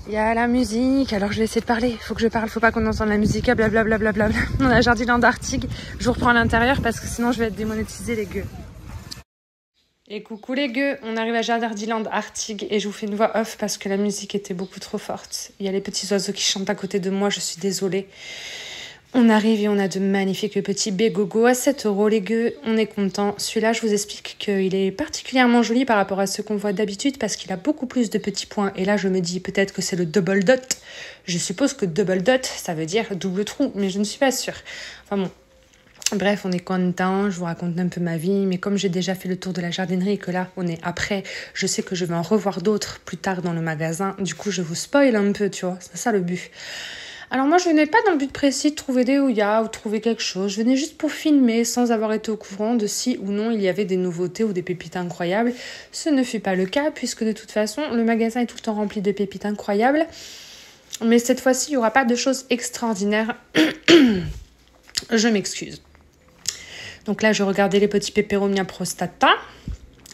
Il y a la musique, alors je vais essayer de parler. Il faut que je parle, faut pas qu'on entende la musique, blablabla. On a Jardiland Arctique. Je vous reprends à l'intérieur parce que sinon je vais être démonétisée, les gueux. Et coucou les gueux, on arrive à Jardiland Arctique et je vous fais une voix off parce que la musique était beaucoup trop forte. Il y a les petits oiseaux qui chantent à côté de moi, je suis désolée. On arrive et on a de magnifiques petits bégogos à 7 € les gueux, on est content. Celui-là, je vous explique qu'il est particulièrement joli par rapport à ce qu'on voit d'habitude parce qu'il a beaucoup plus de petits points. Et là, je me dis peut-être que c'est le double dot. Je suppose que double dot, ça veut dire double trou, mais je ne suis pas sûre. Enfin bon, bref, on est content, je vous raconte un peu ma vie, mais comme j'ai déjà fait le tour de la jardinerie et que là, on est après, je sais que je vais en revoir d'autres plus tard dans le magasin. Du coup, je vous spoil un peu, tu vois, c'est ça le but. Alors moi, je venais pas dans le but précis de trouver des ouïas ou de trouver quelque chose. Je venais juste pour filmer sans avoir été au courant de si ou non il y avait des nouveautés ou des pépites incroyables. Ce ne fut pas le cas puisque de toute façon, le magasin est tout le temps rempli de pépites incroyables. Mais cette fois-ci, il n'y aura pas de choses extraordinaires. Je m'excuse. Donc là, je regardais les petits Peperomia prostata,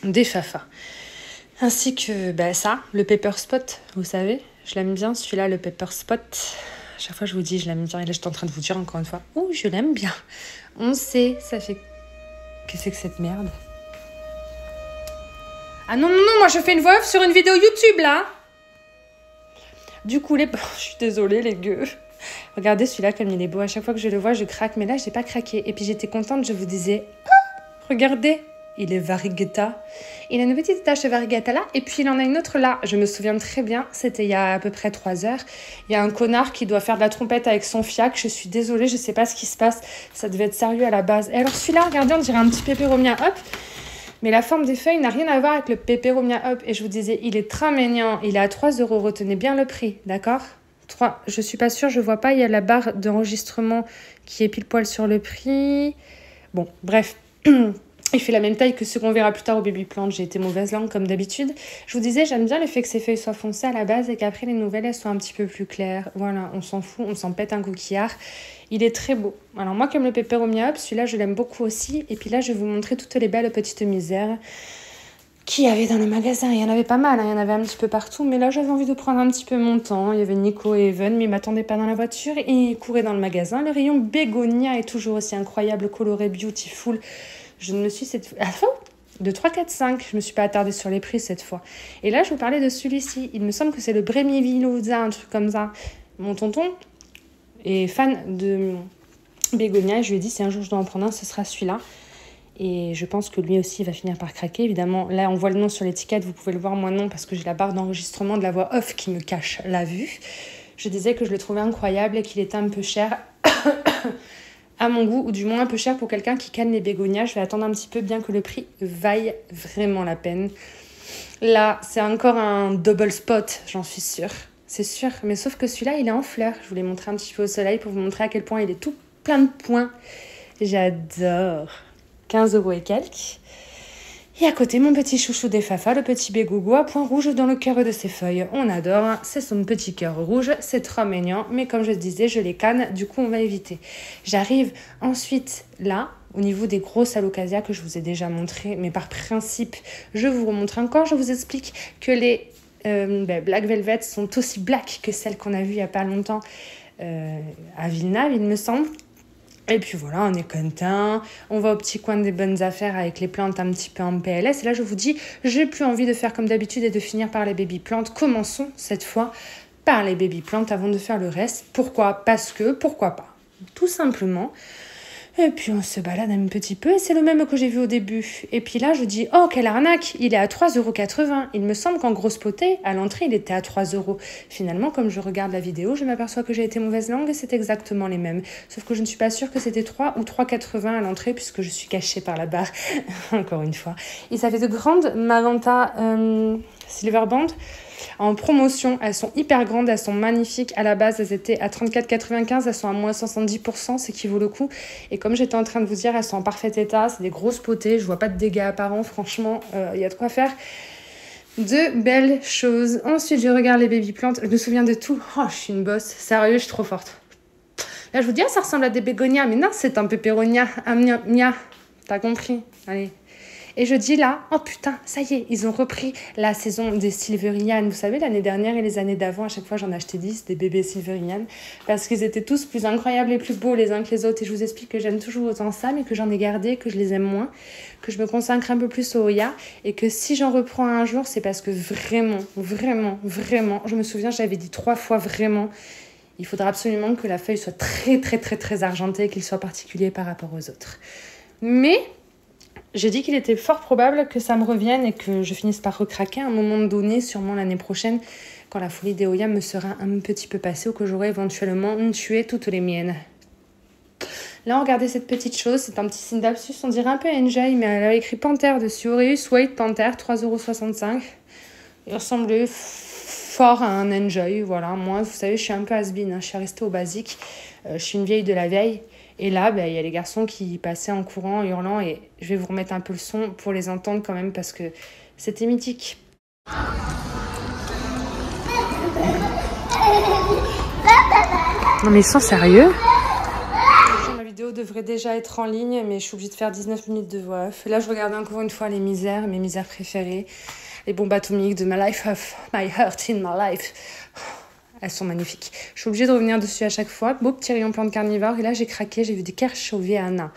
des Fafa. Ainsi que ça, le Pepper Spot, vous savez. Je l'aime bien, celui-là, le Pepper Spot. Chaque fois, je vous dis, je l'aime bien. Et là, j'étais en train de vous dire encore une fois, oh, je l'aime bien. On sait, ça fait... Qu'est-ce que c'est que cette merde? Ah non, moi, je fais une voix off sur une vidéo YouTube, là. Du coup, je suis désolée, les gueux. Regardez celui-là, comme il est beau. À chaque fois que je le vois, je craque. Mais là, j'ai pas craqué. Et puis, j'étais contente, je vous disais, regardez, il est variegata. Il a une petite tache de variegata là, et puis il en a une autre là. Je me souviens très bien, c'était il y a à peu près 3 heures. Il y a un connard qui doit faire de la trompette avec son fiac. Je suis désolée, je sais pas ce qui se passe. Ça devait être sérieux à la base. Et alors celui-là, regardez, on dirait un petit Peperomia Hop. Mais la forme des feuilles n'a rien à voir avec le Peperomia Hop. Et je vous disais, il est très mignon. Il est à 3 €. Retenez bien le prix, d'accord ? 3. Je suis pas sûre, je vois pas. Il y a la barre d'enregistrement qui est pile poil sur le prix. Bon, bref. Il fait la même taille que ce qu'on verra plus tard au baby plant. J'ai été mauvaise langue comme d'habitude. Je vous disais, j'aime bien le fait que ces feuilles soient foncées à la base et qu'après les nouvelles, elles soient un petit peu plus claires. Voilà, on s'en fout, on s'en pète un coquillard. Il est très beau. Alors moi, comme le Peperomia Hop, celui-là, je l'aime beaucoup aussi. Et puis là, je vais vous montrer toutes les belles petites misères qu'il y avait dans le magasin. Il y en avait pas mal, hein. Il y en avait un petit peu partout. Mais là, j'avais envie de prendre un petit peu mon temps. Il y avait Nico et Even, mais ils ne m'attendaient pas dans la voiture. Et ils couraient dans le magasin. Le rayon bégonia est toujours aussi incroyable, coloré, beautiful. Je ne me suis de 3, 4, 5. Je ne me suis pas attardée sur les prix cette fois. Et là, je vous parlais de celui-ci. Il me semble que c'est le Brémivillosa, un truc comme ça. Mon tonton est fan de bégonia. Je lui ai dit, si un jour je dois en prendre un, ce sera celui-là. Et je pense que lui aussi va finir par craquer. Évidemment, là, on voit le nom sur l'étiquette. Vous pouvez le voir, moi non, parce que j'ai la barre d'enregistrement de la voix off qui me cache la vue. Je disais que je le trouvais incroyable et qu'il était un peu cher. À mon goût, ou du moins un peu cher pour quelqu'un qui canne les bégonias. Je vais attendre un petit peu, bien que le prix vaille vraiment la peine. Là, c'est encore un double spot, j'en suis sûre. C'est sûr, mais sauf que celui-là, il est en fleurs. Je vous l'ai montré un petit peu au soleil pour vous montrer à quel point il est tout plein de points. J'adore. 15 € et quelques. Et à côté, mon petit chouchou des Fafa, le petit bégogo à points rouges dans le cœur de ses feuilles. On adore, c'est son petit cœur rouge, c'est trop mignon. Mais comme je disais, je les canne, du coup on va éviter. J'arrive ensuite là, au niveau des grosses alocasia que je vous ai déjà montré. Mais par principe, je vous remontre encore. Je vous explique que les Black Velvet sont aussi black que celles qu'on a vues il n'y a pas longtemps à Villeneuve, il me semble. Et puis voilà, on est content. On va au petit coin des bonnes affaires avec les plantes un petit peu en PLS. Et là, je vous dis, j'ai plus envie de faire comme d'habitude et de finir par les baby plantes. Commençons cette fois par les baby plantes avant de faire le reste. Pourquoi ? Parce que, pourquoi pas ? Tout simplement. Et puis on se balade un petit peu et c'est le même que j'ai vu au début. Et puis là je dis, oh quelle arnaque, il est à 3,80 €. Il me semble qu'en grosse potée, à l'entrée il était à 3 €. Finalement, comme je regarde la vidéo, je m'aperçois que j'ai été mauvaise langue et c'est exactement les mêmes. Sauf que je ne suis pas sûre que c'était 3 ou 3,80 € à l'entrée puisque je suis cachée par la barre, encore une fois. Et ça fait de grandes Magenta Silver Band. En promotion, elles sont hyper grandes, elles sont magnifiques. À la base, elles étaient à 34,95 €, elles sont à moins 70%, ce qui vaut le coup. Et comme j'étais en train de vous dire, elles sont en parfait état, c'est des grosses potées, je vois pas de dégâts apparents, franchement, il y a de quoi faire. De belles choses. Ensuite, je regarde les baby plantes, je me souviens de tout. Oh, je suis une bosse, sérieux, je suis trop forte. Là, je vous dis, ça ressemble à des bégonias, mais non, c'est un Peperonia, un mia, t'as compris, allez. Et je dis là, oh putain, ça y est, ils ont repris la saison des Silverian. Vous savez, l'année dernière et les années d'avant, à chaque fois j'en achetais 10, des bébés Silverian, parce qu'ils étaient tous plus incroyables et plus beaux les uns que les autres. Et je vous explique que j'aime toujours autant ça, mais que j'en ai gardé, que je les aime moins, que je me consacre un peu plus au Oya, et que si j'en reprends un jour, c'est parce que vraiment, je me souviens, j'avais dit 3 fois vraiment, il faudra absolument que la feuille soit très argentée, qu'il soit particulier par rapport aux autres. Mais j'ai dit qu'il était fort probable que ça me revienne et que je finisse par recraquer à un moment donné, sûrement l'année prochaine, quand la folie des Oya me sera un petit peu passée ou que j'aurai éventuellement tué toutes les miennes. Là, regardez cette petite chose, c'est un petit signe d'absus, on dirait un peu Enjoy, mais elle a écrit Panther dessus, Aureus White Panther, 3,65 €. Il ressemblait fort à un Enjoy, voilà. Moi, vous savez, je suis un peu has-been, hein. Je suis restée au basique, je suis une vieille de la vieille. Et là, il y a les garçons qui passaient en courant, hurlant, et je vais vous remettre un peu le son pour les entendre quand même, parce que c'était mythique. Non mais ils sont sérieux? Ma vidéo devrait déjà être en ligne, mais je suis obligée de faire 19 minutes de voix off. Là, je regarde encore une fois les misères, mes misères préférées. Les bombes atomiques de My Life of My Heart in My Life. Elles sont magnifiques. Je suis obligée de revenir dessus à chaque fois. Beau petit rayon plante carnivore. Et là, j'ai craqué. J'ai vu des Kerchoviana,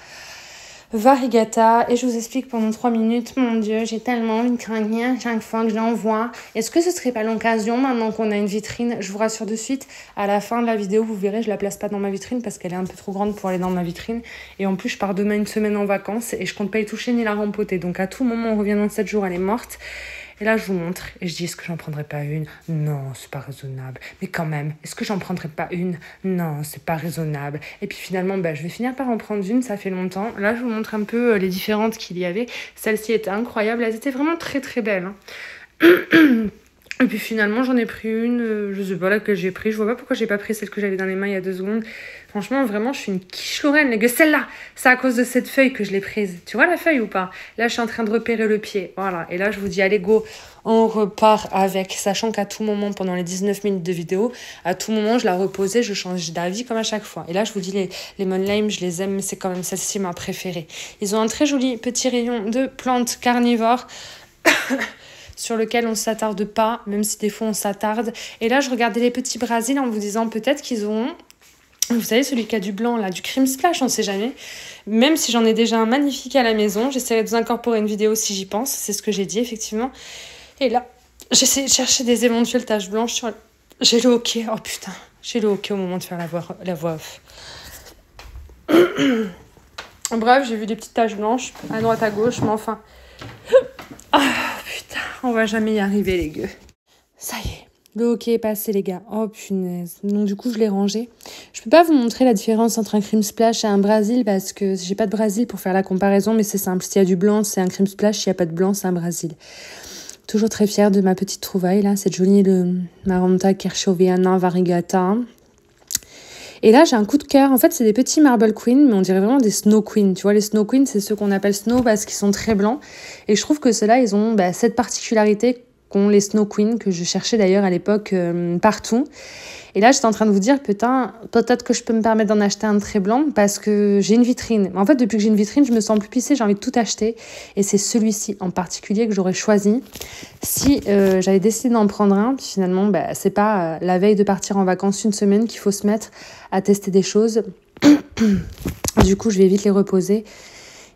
Variegata. Et je vous explique pendant 3 minutes. Mon Dieu, j'ai tellement envie de craquer à chaque fois que je l'envoie. Est-ce que ce serait pas l'occasion, maintenant qu'on a une vitrine? Je vous rassure de suite, à la fin de la vidéo, vous verrez, je la place pas dans ma vitrine parce qu'elle est un peu trop grande pour aller dans ma vitrine. Et en plus, je pars demain une semaine en vacances et je compte pas y toucher ni la rempoter. Donc à tout moment, on revient dans 7 jours, elle est morte. Et là, je vous montre. Et je dis, est-ce que j'en prendrais pas une? Non, c'est pas raisonnable. Mais quand même, est-ce que j'en prendrais pas une? Non, c'est pas raisonnable. Et puis finalement, je vais finir par en prendre une. Ça fait longtemps. Là, je vous montre un peu les différentes qu'il y avait. Celle-ci était incroyable. Elles étaient vraiment très belles, hein. Et puis finalement, j'en ai pris une, je sais pas laquelle j'ai pris. Je vois pas pourquoi j'ai pas pris celle que j'avais dans les mains il y a 2 secondes. Franchement, vraiment, je suis une quiche Lorraine, les gars. Celle-là, c'est à cause de cette feuille que je l'ai prise. Tu vois la feuille ou pas? Là, je suis en train de repérer le pied. Voilà. Et là, je vous dis, allez, go, on repart avec. Sachant qu'à tout moment, pendant les 19 minutes de vidéo, à tout moment, je la reposais, je change d'avis comme à chaque fois. Et là, je vous dis, les Monlime, je les aime, mais c'est quand même celle-ci ma préférée. Ils ont un très joli petit rayon de plantes carnivores. Sur lequel on ne s'attarde pas, même si des fois on s'attarde. Et là, je regardais les petits Brasiles en vous disant peut-être qu'ils auront, vous savez, celui qui a du blanc, là, du cream splash, on ne sait jamais. Même si j'en ai déjà un magnifique à la maison, j'essaierai de vous incorporer une vidéo si j'y pense, c'est ce que j'ai dit, effectivement. Et là, j'essaie de chercher des éventuelles taches blanches sur... J'ai le hockey, oh putain, j'ai le hockey au moment de faire la voix off. Bref, j'ai vu des petites taches blanches à droite à gauche, mais enfin... Oh putain, on va jamais y arriver les gueux. Ça y est, le hockey est passé les gars. Oh punaise. Donc du coup je l'ai rangé. Je peux pas vous montrer la différence entre un cream splash et un Brésil parce que j'ai pas de Brésil pour faire la comparaison, mais c'est simple. S'il y a du blanc, c'est un cream splash. S'il y a pas de blanc, c'est un Brésil. Toujours très fière de ma petite trouvaille là, cette jolie Maranta Kerchoviana Variegata. Et là, j'ai un coup de cœur. En fait, c'est des petits Marble Queen, mais on dirait vraiment des Snow Queen. Tu vois, les Snow Queen, c'est ceux qu'on appelle Snow parce qu'ils sont très blancs. Et je trouve que ceux-là, ils ont cette particularité qu'ont les Snow Queen, que je cherchais d'ailleurs à l'époque partout. Et là, j'étais en train de vous dire, putain, peut-être que je peux me permettre d'en acheter un très blanc parce que j'ai une vitrine. En fait, depuis que j'ai une vitrine, je me sens plus pissée, j'ai envie de tout acheter. Et c'est celui-ci en particulier que j'aurais choisi si j'avais décidé d'en prendre un. Puis finalement, c'est pas la veille de partir en vacances 1 semaine qu'il faut se mettre à tester des choses. Du coup, je vais vite les reposer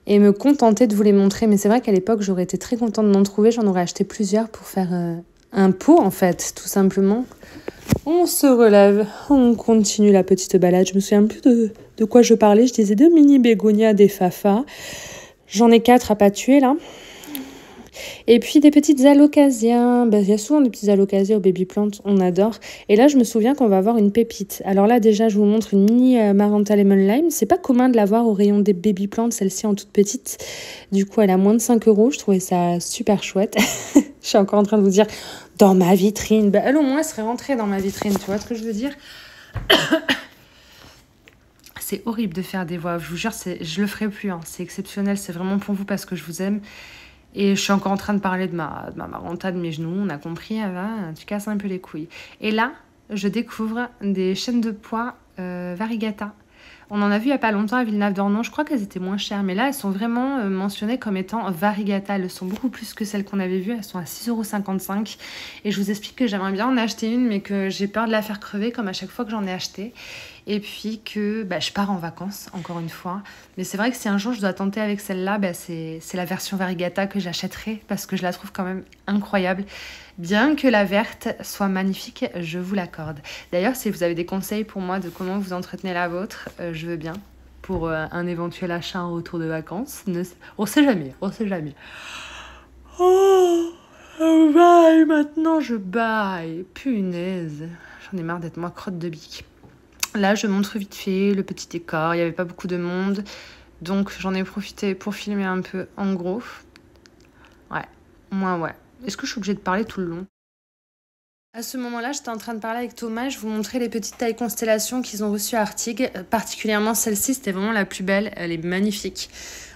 et me contenter de vous les montrer. Mais c'est vrai qu'à l'époque, j'aurais été très contente d'en trouver. J'en aurais acheté plusieurs pour faire un pot, en fait, tout simplement. On se relève, on continue la petite balade. Je me souviens plus de quoi je parlais. Je disais de mini bégonias, des fafas. J'en ai 4 à pas tuer, là. Et puis des petites alocasias. Il y a souvent des petites alocasias aux baby plantes, on adore. Et là, je me souviens qu'on va avoir une pépite. Alors là, déjà, je vous montre une mini Maranta Lemon Lime. C'est pas commun de l'avoir au rayon des baby plantes, celle-ci en toute petite. Du coup, elle a moins de 5 €. Je trouvais ça super chouette. Je suis encore en train de vous dire, dans ma vitrine. Elle, au moins, elle serait rentrée dans ma vitrine. Tu vois ce que je veux dire? C'est horrible de faire des voix. Je vous jure, je le ferai plus. Hein. C'est exceptionnel. C'est vraiment pour vous parce que je vous aime. Et je suis encore en train de parler de ma Maranta, de mes genoux. On a compris, Ava, tu casses un peu les couilles. Et là, je découvre des chaînes de pois variegata. On en a vu il n'y a pas longtemps à Villeneuve-d'Ornon. Je crois qu'elles étaient moins chères. Mais là, elles sont vraiment mentionnées comme étant variegata. Elles sont beaucoup plus que celles qu'on avait vues. Elles sont à 6,55 €. Et je vous explique que j'aimerais bien en acheter une, mais que j'ai peur de la faire crever comme à chaque fois que j'en ai acheté. Et puis que je pars en vacances, encore une fois. Mais c'est vrai que si un jour je dois tenter avec celle-là, c'est la version variegata que j'achèterai parce que je la trouve quand même incroyable. Bien que la verte soit magnifique, je vous l'accorde. D'ailleurs, si vous avez des conseils pour moi de comment vous entretenez la vôtre, je veux bien. Pour un éventuel achat en retour de vacances. On sait jamais, on sait jamais. Oh, bye, maintenant je baille. Punaise, j'en ai marre d'être moi crotte de bique. Là, je montre vite fait le petit décor. Il n'y avait pas beaucoup de monde. Donc, j'en ai profité pour filmer un peu en gros. Ouais, moi, ouais. Est-ce que je suis obligée de parler tout le long? À ce moment-là, j'étais en train de parler avec Thomas. Je vous montrais les petites tailles constellations qu'ils ont reçues à Artig. Particulièrement celle-ci, c'était vraiment la plus belle. Elle est magnifique.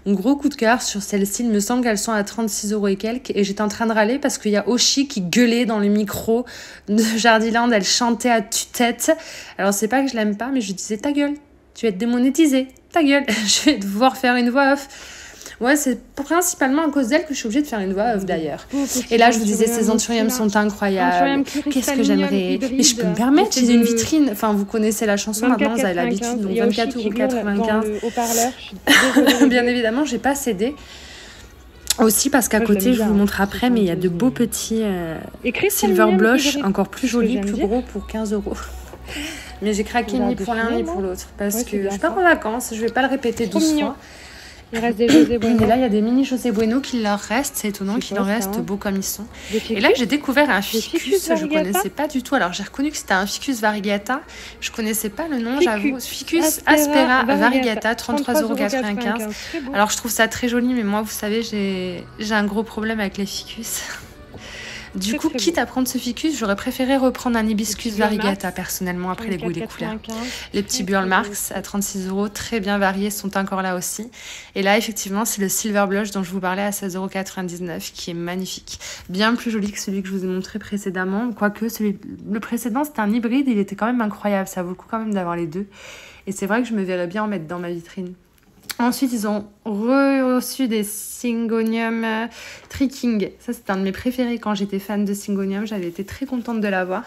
Un gros coup de cœur sur celle-ci. Il me semble qu'elles sont à 36 € et quelques. Et j'étais en train de râler parce qu'il y a Oshi qui gueulait dans le micro de Jardiland. Elle chantait à tue-tête. Alors, c'est pas que je l'aime pas, mais je lui disais ta gueule. Tu vas être démonétisée. Ta gueule. Je vais devoir faire une voix off. Ouais, c'est principalement à cause d'elle que je suis obligée de faire une voix off d'ailleurs. Et là, je vous disais, ces anthuriums sont incroyables. Qu'est-ce que j'aimerais. Et je peux me permettre, j'ai une vitrine. Enfin, vous connaissez la chanson maintenant, vous avez l'habitude. Donc 24,95 €. Bien évidemment, j'ai pas cédé. Aussi parce qu'à côté, je vous montre après, mais il y a de beaux petits silver blush, encore plus jolis, plus gros pour 15 €. Mais j'ai craqué ni pour l'un ni pour l'autre. Parce que je pars en vacances, je vais pas le répéter 12 fois. Il reste des José Bueno. Et là, il y a des mini José Bueno qui leur restent. C'est étonnant qu'il en reste beaux comme ils sont. Et là, j'ai découvert un ficus. Je ne connaissais pas du tout. Alors, j'ai reconnu que c'était un ficus variegata. Je ne connaissais pas le nom, j'avoue. Ficus aspera variegata, 33,95 €. Alors, je trouve ça très joli, mais moi, vous savez, j'ai un gros problème avec les ficus. Du coup, quitte à prendre ce ficus, j'aurais préféré reprendre un hibiscus variegata personnellement après les goûts et les couleurs. Les petits Burl Marks à 36 €, très bien variés, sont encore là aussi. Et là, effectivement, c'est le Silver Blush dont je vous parlais à 16,99 € qui est magnifique. Bien plus joli que celui que je vous ai montré précédemment. Quoique, le précédent, c'était un hybride, il était quand même incroyable. Ça vaut le coup quand même d'avoir les deux. Et c'est vrai que je me verrais bien en mettre dans ma vitrine. Ensuite, ils ont reçu des Syngonium Tricking. Ça, c'était un de mes préférés quand j'étais fan de Syngonium. J'avais été très contente de l'avoir.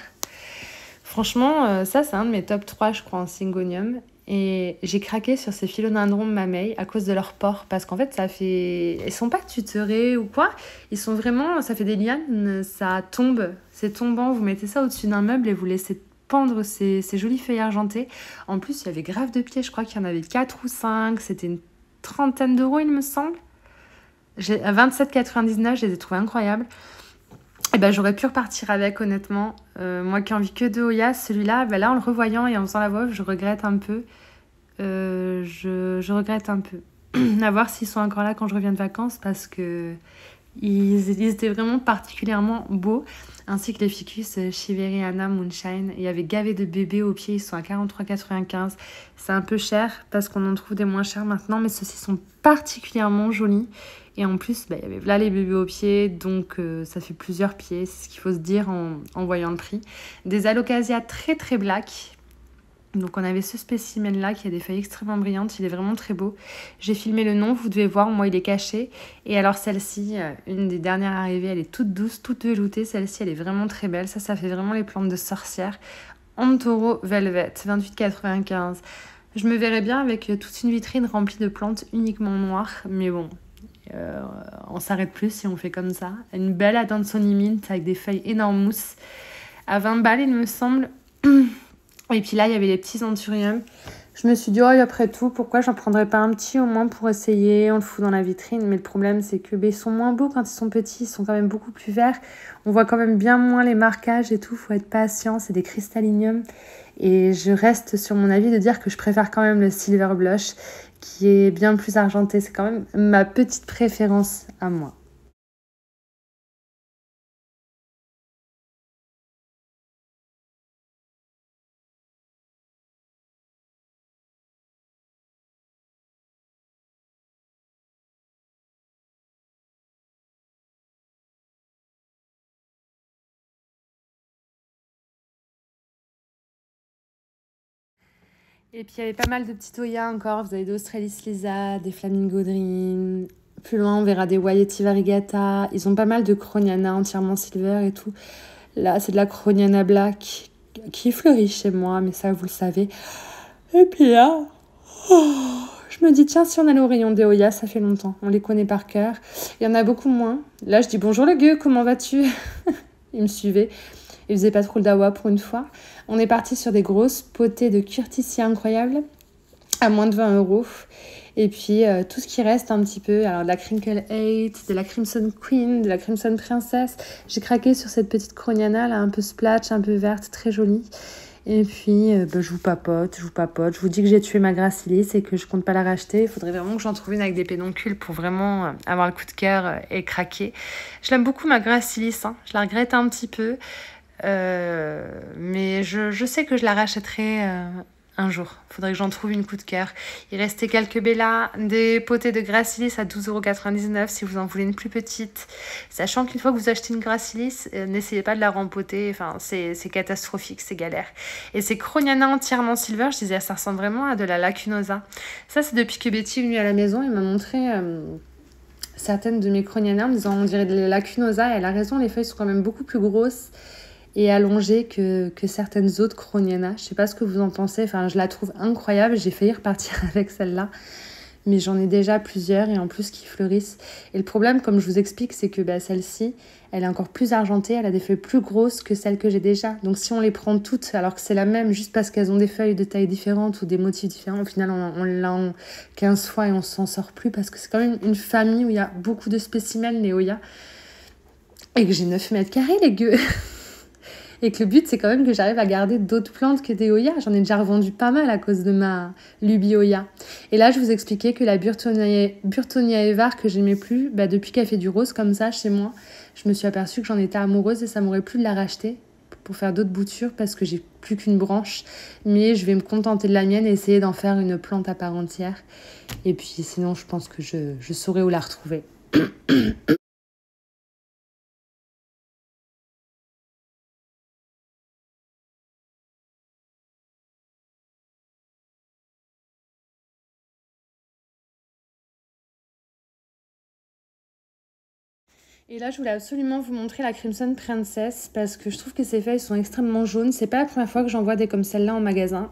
Franchement, ça, c'est un de mes top 3, je crois, en Syngonium. Et j'ai craqué sur ces philodendrons mamei à cause de leur port. Parce qu'en fait, ils sont pas tutorés ou quoi. Ils sont vraiment... Ça fait des lianes, ça tombe. C'est tombant. Vous mettez ça au-dessus d'un meuble et vous laissez pendre ces jolies feuilles argentées. En plus, il y avait grave de pieds. Je crois qu'il y en avait 4 ou 5. C'était une trentaine d'euros, il me semble. À 27,99 €, je les ai trouvés incroyables. Et j'aurais pu repartir avec, honnêtement. Moi qui ai envie que de Oya, celui-là, là, en le revoyant et en faisant la voix, je regrette un peu. Je regrette un peu. À voir s'ils sont encore là quand je reviens de vacances parce que ils étaient vraiment particulièrement beaux. Ainsi que les ficus Shiveriana Moonshine. Il y avait gavé de bébés aux pieds, ils sont à 43,95 €. C'est un peu cher parce qu'on en trouve des moins chers maintenant, mais ceux-ci sont particulièrement jolis. Et en plus, il y avait là les bébés aux pieds, donc ça fait plusieurs pieds, c'est ce qu'il faut se dire en voyant le prix. Des Alocasia très très black. Donc on avait ce spécimen là qui a des feuilles extrêmement brillantes, il est vraiment très beau. J'ai filmé le nom, vous devez voir, moi il est caché. Et alors celle-ci, une des dernières arrivées, elle est toute douce, toute veloutée. Celle-ci elle est vraiment très belle, ça fait vraiment les plantes de sorcière. Antoro Velvet, 28,95 €. Je me verrais bien avec toute une vitrine remplie de plantes uniquement noires, mais bon, on s'arrête plus si on fait comme ça. Une belle Adansonii Mint avec des feuilles énormes mousse, à 20 balles il me semble. Et puis là, il y avait les petits anthuriums. Je me suis dit, après tout, pourquoi j'en prendrais pas un petit au moins pour essayer? On le fout dans la vitrine. Mais le problème, c'est que ils sont moins beaux quand ils sont petits. Ils sont quand même beaucoup plus verts. On voit quand même bien moins les marquages et tout. Faut être patient. C'est des cristalliniums. Et je reste sur mon avis de dire que je préfère quand même le Silver Blush qui est bien plus argenté. C'est quand même ma petite préférence à moi. Et puis il y avait pas mal de petits Oya encore. Vous avez d'Australis Lisa, des Flamingo Dream. Plus loin, on verra des Waieti Variegata. Ils ont pas mal de Croniana entièrement silver et tout. Là, c'est de la Croniana Black qui fleurit chez moi, mais ça, vous le savez. Et puis là, je me dis, tiens, si on allait au rayon des Oya, ça fait longtemps. On les connaît par cœur. Il y en a beaucoup moins. Là, je dis, bonjour le gueux, comment vas-tu? Il me suivait. Il faisait pas trop le dawa pour une fois. On est parti sur des grosses potées de Curtisia incroyables à moins de 20 €. Et puis tout ce qui reste un petit peu, alors de la Crinkle 8, de la Crimson Queen, de la Crimson Princess. J'ai craqué sur cette petite Croniana là, un peu splash, un peu verte, très jolie. Et puis je vous papote. Je vous dis que j'ai tué ma Gracilis et que je compte pas la racheter. Il faudrait vraiment que j'en trouve une avec des pédoncules pour vraiment avoir le coup de cœur et craquer. Je l'aime beaucoup ma Gracilis, hein. Je la regrette un petit peu. Mais je sais que je la rachèterai un jour. Il faudrait que j'en trouve une coup de cœur. Il restait quelques Bella, des potées de Gracilis à 12,99 € si vous en voulez une plus petite. Sachant qu'une fois que vous achetez une Gracilis, n'essayez pas de la rempoter. Enfin, c'est catastrophique, c'est galère. Et ces Croniana entièrement silver, je disais, ça ressemble vraiment à de la Lacunosa. Ça, c'est depuis que Betty est venue à la maison. Il m'a montré certaines de mes Croniana en me disant, on dirait de la Lacunosa. Et elle a raison, les feuilles sont quand même beaucoup plus grosses et allongée que certaines autres Croniana. Je sais pas ce que vous en pensez, enfin je la trouve incroyable, j'ai failli repartir avec celle-là, mais j'en ai déjà plusieurs et en plus qui fleurissent. Et le problème, comme je vous explique, c'est que celle-ci, elle est encore plus argentée, elle a des feuilles plus grosses que celles que j'ai déjà. Donc si on les prend toutes, alors que c'est la même, juste parce qu'elles ont des feuilles de taille différentes ou des motifs différents, au final on l'a 15 fois et on s'en sort plus, parce que c'est quand même une famille où il y a beaucoup de spécimens, les Oya, et que j'ai 9 mètres carrés, les gueux. Et que le but, c'est quand même que j'arrive à garder d'autres plantes que des Oya. J'en ai déjà revendu pas mal à cause de ma lubie Oya. Et là, je vous expliquais que la Burtonia Evar, que j'aimais plus, depuis qu'elle fait du rose comme ça chez moi, je me suis aperçue que j'en étais amoureuse et ça m'aurait plu de la racheter pour faire d'autres boutures parce que j'ai plus qu'une branche. Mais je vais me contenter de la mienne et essayer d'en faire une plante à part entière. Et puis sinon, je pense que je saurai où la retrouver. Et là, je voulais absolument vous montrer la Crimson Princess parce que je trouve que ces feuilles sont extrêmement jaunes. C'est pas la première fois que j'en vois des comme celle-là en magasin,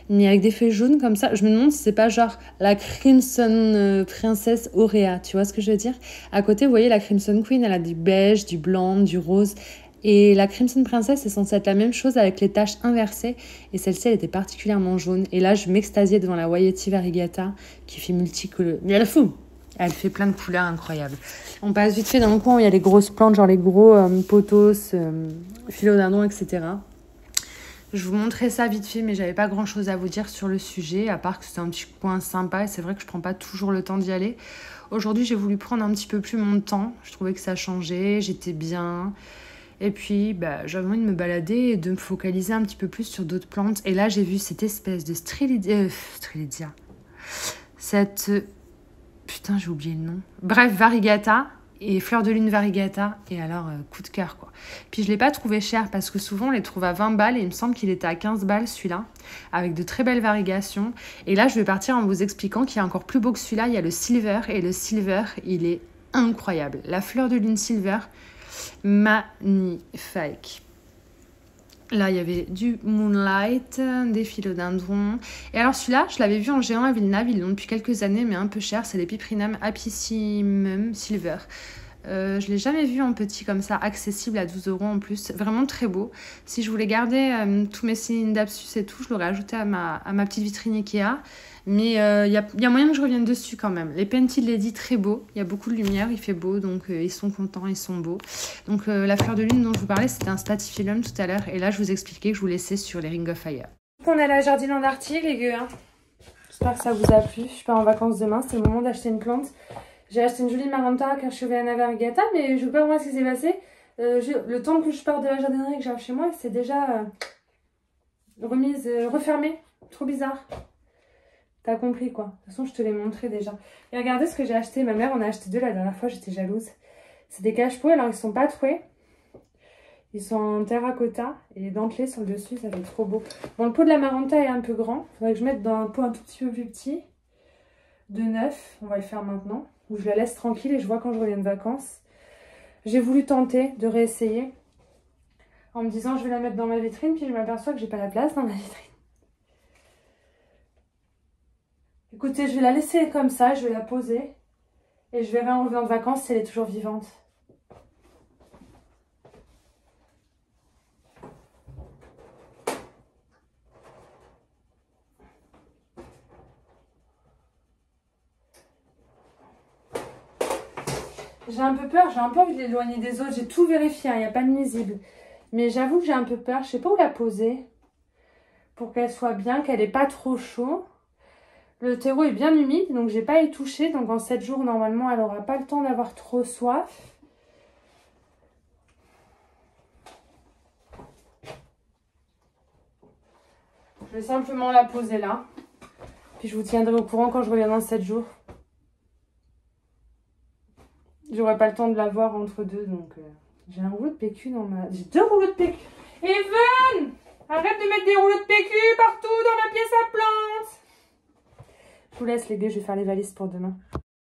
mais avec des feuilles jaunes comme ça. Je me demande si c'est pas genre la Crimson Princess Aurea, tu vois ce que je veux dire? À côté, vous voyez, la Crimson Queen, elle a du beige, du blanc, du rose. Et la Crimson Princess est censée être la même chose avec les taches inversées. Et celle-ci, elle était particulièrement jaune. Et là, je m'extasiais devant la Waieti Variegata qui fait multicolore. Mais elle est fou! Elle fait plein de couleurs incroyables. On passe vite fait dans le coin où il y a les grosses plantes, genre les gros pothos, philodendrons, etc. Je vous montrais ça vite fait, mais j'avais pas grand-chose à vous dire sur le sujet, à part que c'était un petit coin sympa, et c'est vrai que je prends pas toujours le temps d'y aller. Aujourd'hui, j'ai voulu prendre un petit peu plus mon temps. Je trouvais que ça changeait, j'étais bien. Et puis, j'avais envie de me balader et de me focaliser un petit peu plus sur d'autres plantes. Et là, j'ai vu cette espèce de Strelitzia. Cette... Putain, j'ai oublié le nom. Bref, Variegata et Fleur de Lune Variegata. Et alors, coup de cœur, quoi. Puis, je ne l'ai pas trouvé cher parce que souvent, on les trouve à 20 balles. Et il me semble qu'il était à 15 balles, celui-là. Avec de très belles varigations. Et là, je vais partir en vous expliquant qu'il y a encore plus beau que celui-là. Il y a le Silver. Et le Silver, il est incroyable. La Fleur de Lune Silver, magnifique. Là, il y avait du Moonlight, des philodendrons. Et alors, celui-là, je l'avais vu en géant à Villeneuve. Ils l'ont depuis quelques années, mais un peu cher. C'est les Piprinum Apicimum Silver. Je ne l'ai jamais vu en petit comme ça, accessible à 12 € en plus. Vraiment très beau. Si je voulais garder tous mes cynidapsus et tout, je l'aurais ajouté à ma petite vitrine Ikea. Mais il y a moyen que je revienne dessus quand même. Les Painted Lady, très beau. Il y a beaucoup de lumière, il fait beau, donc ils sont contents, ils sont beaux. Donc la fleur de lune dont je vous parlais, c'était un Spathiphyllum tout à l'heure. Et là, je vous expliquais que je vous laissais sur les Ring of Fire. On est à la Jardiland Arty, les gars. J'espère que ça vous a plu. Je pars en vacances demain, c'est le moment d'acheter une plante. J'ai acheté une jolie Maranta Carchoveana Variegata, mais je ne sais pas voir ce qui s'est passé. Le temps que je pars de la jardinerie que j'ai chez moi, c'est déjà refermé. Trop bizarre. T'as compris quoi. De toute façon, je te l'ai montré déjà. Et regardez ce que j'ai acheté. Ma mère en a acheté deux la dernière fois, j'étais jalouse. C'est des cache-pots, alors ils sont pas troués. Ils sont en terracotta et les dentelés sur le dessus, ça fait trop beau. Bon, le pot de la Maranta est un peu grand. Il faudrait que je mette dans un pot un tout petit peu plus petit. De 9, on va le faire maintenant. Où je la laisse tranquille et je vois quand je reviens de vacances. J'ai voulu tenter de réessayer. En me disant je vais la mettre dans ma vitrine. Puis je m'aperçois que j'ai pas la place dans ma vitrine. Écoutez, je vais la laisser comme ça. Je vais la poser. Et je verrai en revenant de vacances si elle est toujours vivante. J'ai un peu peur, j'ai un peu envie de l'éloigner des autres. J'ai tout vérifié, il n'y a pas de nuisible. Mais j'avoue que j'ai un peu peur. Je sais pas où la poser. Pour qu'elle soit bien, qu'elle n'ait pas trop chaud. Le terreau est bien humide, donc j'ai pas y touché. Donc en 7 jours, normalement, elle n'aura pas le temps d'avoir trop soif. Je vais simplement la poser là. Puis je vous tiendrai au courant quand je reviens dans 7 jours. J'aurai pas le temps de la voir entre deux, donc j'ai un rouleau de PQ dans ma... J'ai 2 rouleaux de PQ. Even, arrête de mettre des rouleaux de PQ partout dans ma pièce à plantes. Je vous laisse les gars, je vais faire les valises pour demain.